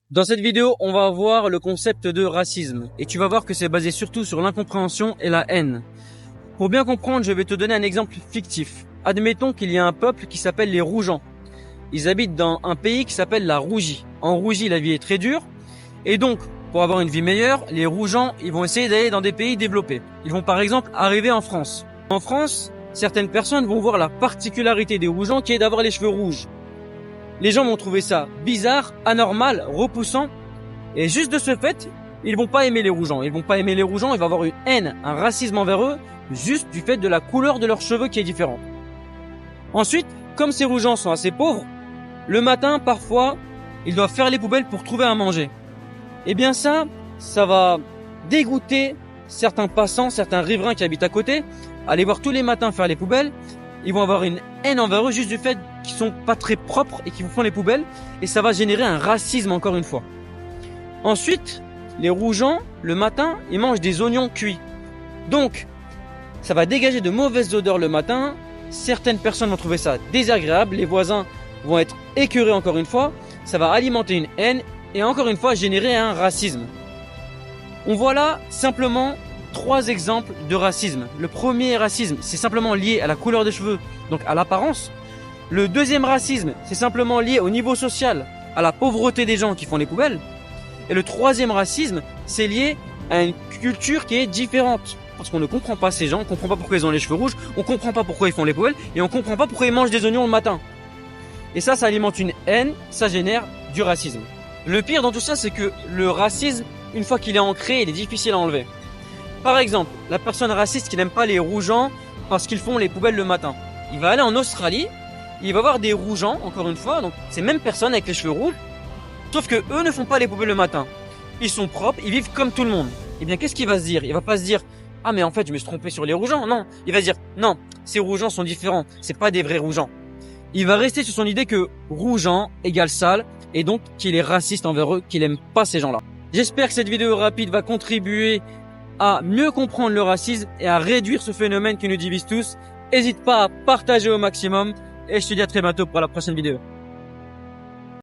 Dans cette vidéo, on va voir le concept de racisme et tu vas voir que c'est basé surtout sur l'incompréhension et la haine. Pour bien comprendre, je vais te donner un exemple fictif. Admettons qu'il y a un peuple qui s'appelle les Rougeants. Ils habitent dans un pays qui s'appelle la Rougie. En Rougie, la vie est très dure et donc, pour avoir une vie meilleure, les Rougeants, ils vont essayer d'aller dans des pays développés. Ils vont par exemple arriver en France. En France, certaines personnes vont voir la particularité des Rougeants qui est d'avoir les cheveux rouges. Les gens vont trouver ça bizarre, anormal, repoussant. Et juste de ce fait, ils vont pas aimer les Rougeants. Ils vont pas aimer les Rougeants, il va y avoir une haine, un racisme envers eux, juste du fait de la couleur de leurs cheveux qui est différente. Ensuite, comme ces Rougeants sont assez pauvres, le matin, parfois, ils doivent faire les poubelles pour trouver à manger. Eh bien ça va dégoûter certains passants, certains riverains qui habitent à côté, aller voir tous les matins faire les poubelles. Ils vont avoir une haine envers eux juste du fait qu'ils sont pas très propres et qu'ils vous font les poubelles. Et ça va générer un racisme encore une fois. Ensuite, les Rougeants, le matin, ils mangent des oignons cuits. Donc, ça va dégager de mauvaises odeurs le matin. Certaines personnes vont trouver ça désagréable. Les voisins vont être écœurés encore une fois. Ça va alimenter une haine et encore une fois générer un racisme. On voit là simplement 3 exemples de racisme. Le premier racisme, c'est simplement lié à la couleur des cheveux, donc à l'apparence. Le deuxième racisme, c'est simplement lié au niveau social, à la pauvreté des gens qui font les poubelles. Et le troisième racisme, c'est lié à une culture qui est différente. Parce qu'on ne comprend pas ces gens, on ne comprend pas pourquoi ils ont les cheveux rouges, on ne comprend pas pourquoi ils font les poubelles, et on ne comprend pas pourquoi ils mangent des oignons le matin. Et ça alimente une haine, ça génère du racisme. Le pire dans tout ça, c'est que le racisme, une fois qu'il est ancré, il est difficile à enlever. Par exemple, la personne raciste qui n'aime pas les Rougeants parce qu'ils font les poubelles le matin. Il va aller en Australie, il va voir des Rougeants, encore une fois, donc ces mêmes personnes avec les cheveux rouges, sauf que eux ne font pas les poubelles le matin. Ils sont propres, ils vivent comme tout le monde. Eh bien, qu'est-ce qu'il va se dire? Il va pas se dire, ah mais en fait, je me suis trompé sur les Rougeants. Non, il va se dire, non, ces Rougeants sont différents, c'est pas des vrais Rougeants. Il va rester sur son idée que Rougeant égale sale, et donc qu'il est raciste envers eux, qu'il aime pas ces gens-là. J'espère que cette vidéo rapide va contribuer à mieux comprendre le racisme et à réduire ce phénomène qui nous divise tous. N'hésite pas à partager au maximum et je te dis à très bientôt pour la prochaine vidéo.